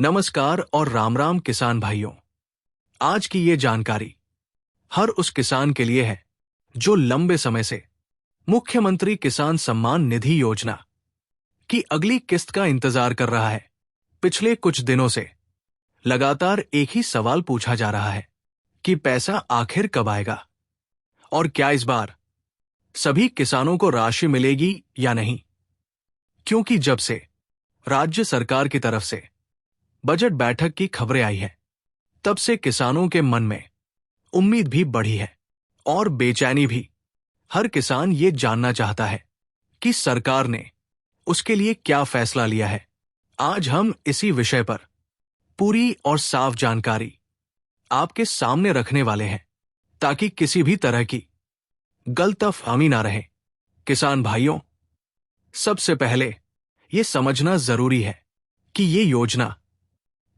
नमस्कार और राम राम किसान भाइयों। आज की ये जानकारी हर उस किसान के लिए है जो लंबे समय से मुख्यमंत्री किसान सम्मान निधि योजना की अगली किस्त का इंतजार कर रहा है। पिछले कुछ दिनों से लगातार एक ही सवाल पूछा जा रहा है कि पैसा आखिर कब आएगा और क्या इस बार सभी किसानों को राशि मिलेगी या नहीं। क्योंकि जब से राज्य सरकार की तरफ से बजट बैठक की खबरें आई है, तब से किसानों के मन में उम्मीद भी बढ़ी है और बेचैनी भी। हर किसान ये जानना चाहता है कि सरकार ने उसके लिए क्या फैसला लिया है। आज हम इसी विषय पर पूरी और साफ जानकारी आपके सामने रखने वाले हैं, ताकि किसी भी तरह की गलतफहमी ना रहे। किसान भाइयों, सबसे पहले ये समझना जरूरी है कि ये योजना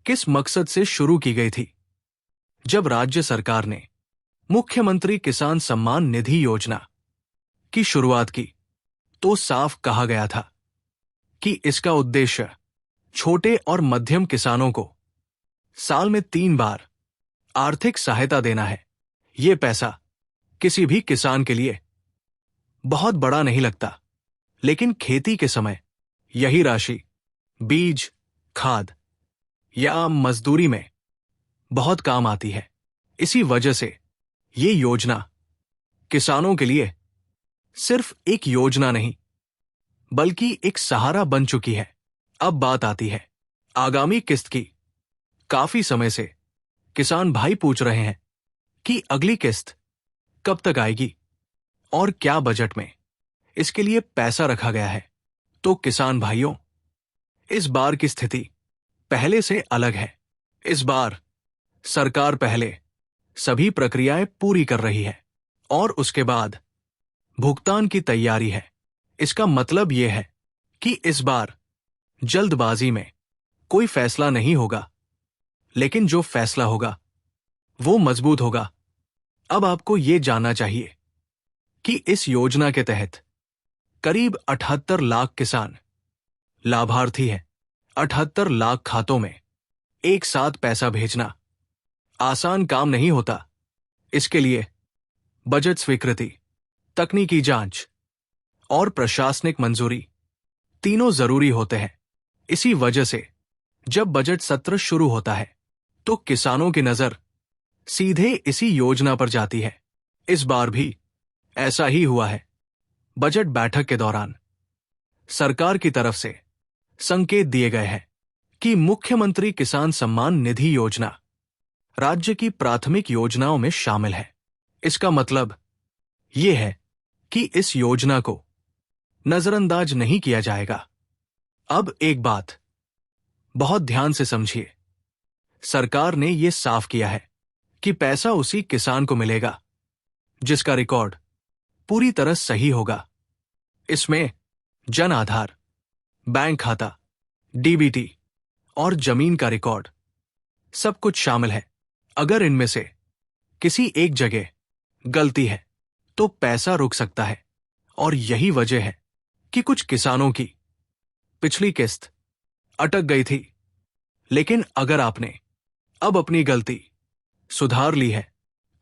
किस मकसद से शुरू की गई थी। जब राज्य सरकार ने मुख्यमंत्री किसान सम्मान निधि योजना की शुरुआत की, तो साफ कहा गया था कि इसका उद्देश्य छोटे और मध्यम किसानों को साल में 3 बार आर्थिक सहायता देना है। ये पैसा किसी भी किसान के लिए बहुत बड़ा नहीं लगता, लेकिन खेती के समय यही राशि बीज, खाद या मजदूरी में बहुत काम आती है। इसी वजह से ये योजना किसानों के लिए सिर्फ एक योजना नहीं, बल्कि एक सहारा बन चुकी है। अब बात आती है आगामी किस्त की। काफी समय से किसान भाई पूछ रहे हैं कि अगली किस्त कब तक आएगी और क्या बजट में इसके लिए पैसा रखा गया है। तो किसान भाइयों, इस बार की स्थिति पहले से अलग है। इस बार सरकार पहले सभी प्रक्रियाएं पूरी कर रही है और उसके बाद भुगतान की तैयारी है। इसका मतलब यह है कि इस बार जल्दबाजी में कोई फैसला नहीं होगा, लेकिन जो फैसला होगा वो मजबूत होगा। अब आपको यह जानना चाहिए कि इस योजना के तहत करीब 78 लाख किसान लाभार्थी हैं। 78 लाख खातों में एक साथ पैसा भेजना आसान काम नहीं होता। इसके लिए बजट स्वीकृति, तकनीकी जांच और प्रशासनिक मंजूरी तीनों जरूरी होते हैं। इसी वजह से जब बजट सत्र शुरू होता है, तो किसानों की नजर सीधे इसी योजना पर जाती है। इस बार भी ऐसा ही हुआ है। बजट बैठक के दौरान सरकार की तरफ से संकेत दिए गए हैं कि मुख्यमंत्री किसान सम्मान निधि योजना राज्य की प्राथमिक योजनाओं में शामिल है। इसका मतलब यह है कि इस योजना को नजरअंदाज नहीं किया जाएगा। अब एक बात बहुत ध्यान से समझिए। सरकार ने यह साफ किया है कि पैसा उसी किसान को मिलेगा जिसका रिकॉर्ड पूरी तरह सही होगा। इसमें जन आधार, बैंक खाता, डीबीटी और जमीन का रिकॉर्ड सब कुछ शामिल है। अगर इनमें से किसी एक जगह गलती है, तो पैसा रुक सकता है। और यही वजह है कि कुछ किसानों की पिछली किस्त अटक गई थी। लेकिन अगर आपने अब अपनी गलती सुधार ली है,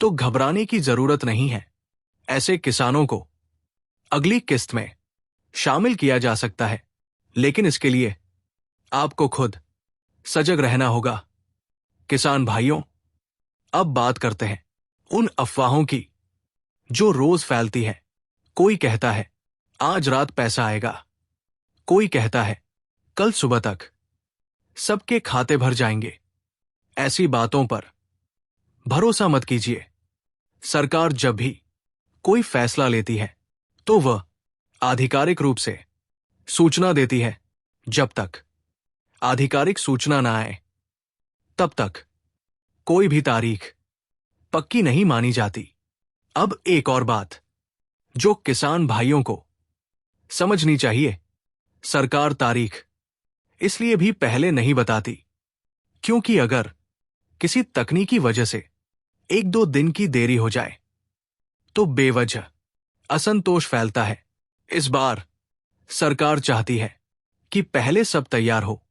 तो घबराने की जरूरत नहीं है। ऐसे किसानों को अगली किस्त में शामिल किया जा सकता है, लेकिन इसके लिए आपको खुद सजग रहना होगा। किसान भाइयों, अब बात करते हैं उन अफवाहों की जो रोज फैलती है। कोई कहता है आज रात पैसा आएगा, कोई कहता है कल सुबह तक सबके खाते भर जाएंगे। ऐसी बातों पर भरोसा मत कीजिए। सरकार जब भी कोई फैसला लेती है, तो वह आधिकारिक रूप से सूचना देती है। जब तक आधिकारिक सूचना ना आए, तब तक कोई भी तारीख पक्की नहीं मानी जाती। अब एक और बात जो किसान भाइयों को समझनी चाहिए, सरकार तारीख इसलिए भी पहले नहीं बताती क्योंकि अगर किसी तकनीकी वजह से 1-2 दिन की देरी हो जाए, तो बेवजह असंतोष फैलता है। इस बार सरकार चाहती है कि पहले सब तैयार हो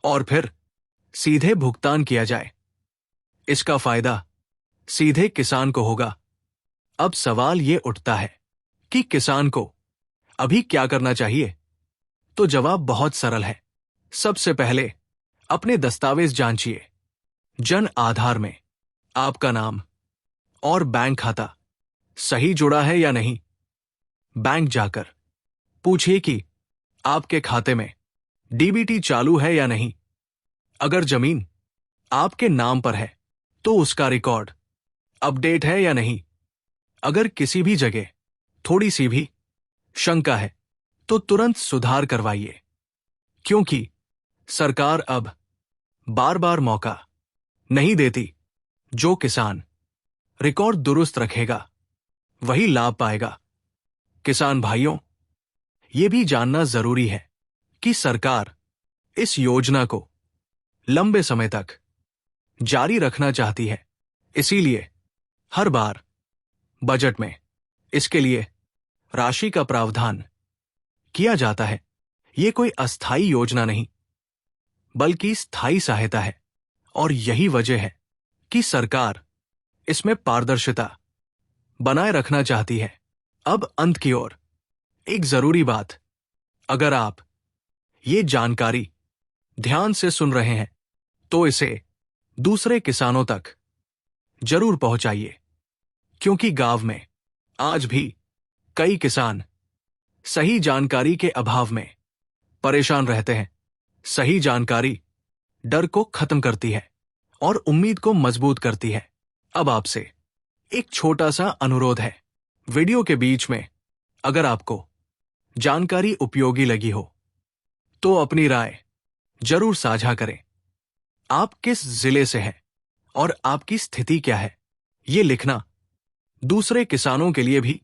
और फिर सीधे भुगतान किया जाए। इसका फायदा सीधे किसान को होगा। अब सवाल ये उठता है कि किसान को अभी क्या करना चाहिए? तो जवाब बहुत सरल है। सबसे पहले अपने दस्तावेज जांचिए। जन आधार में आपका नाम और बैंक खाता सही जुड़ा है या नहीं। बैंक जाकर पूछिए कि आपके खाते में डीबीटी चालू है या नहीं। अगर जमीन आपके नाम पर है तो उसका रिकॉर्ड अपडेट है या नहीं। अगर किसी भी जगह थोड़ी सी भी शंका है तो तुरंत सुधार करवाइए, क्योंकि सरकार अब बार बार मौका नहीं देती। जो किसान रिकॉर्ड दुरुस्त रखेगा वही लाभ पाएगा। किसान भाइयों, ये भी जानना जरूरी है कि सरकार इस योजना को लंबे समय तक जारी रखना चाहती है। इसीलिए हर बार बजट में इसके लिए राशि का प्रावधान किया जाता है। ये कोई अस्थायी योजना नहीं, बल्कि स्थायी सहायता है। और यही वजह है कि सरकार इसमें पारदर्शिता बनाए रखना चाहती है। अब अंत की ओर एक जरूरी बात, अगर आप ये जानकारी ध्यान से सुन रहे हैं तो इसे दूसरे किसानों तक जरूर पहुंचाइए, क्योंकि गांव में आज भी कई किसान सही जानकारी के अभाव में परेशान रहते हैं। सही जानकारी डर को खत्म करती है और उम्मीद को मजबूत करती है। अब आपसे एक छोटा सा अनुरोध है। वीडियो के बीच में अगर आपको जानकारी उपयोगी लगी हो तो अपनी राय जरूर साझा करें। आप किस जिले से हैं और आपकी स्थिति क्या है, ये लिखना दूसरे किसानों के लिए भी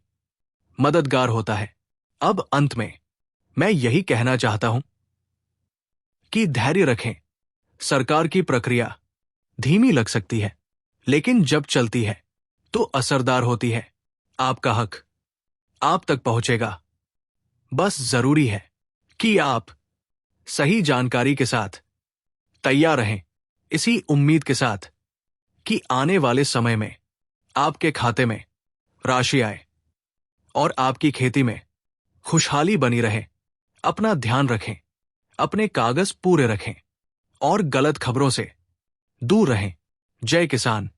मददगार होता है। अब अंत में मैं यही कहना चाहता हूं कि धैर्य रखें। सरकार की प्रक्रिया धीमी लग सकती है, लेकिन जब चलती है तो असरदार होती है। आपका हक आप तक पहुंचेगा। बस जरूरी है कि आप सही जानकारी के साथ तैयार रहें, इसी उम्मीद के साथ कि आने वाले समय में आपके खाते में राशि आए और आपकी खेती में खुशहाली बनी रहे। अपना ध्यान रखें, अपने कागज पूरे रखें और गलत खबरों से दूर रहें। जय किसान।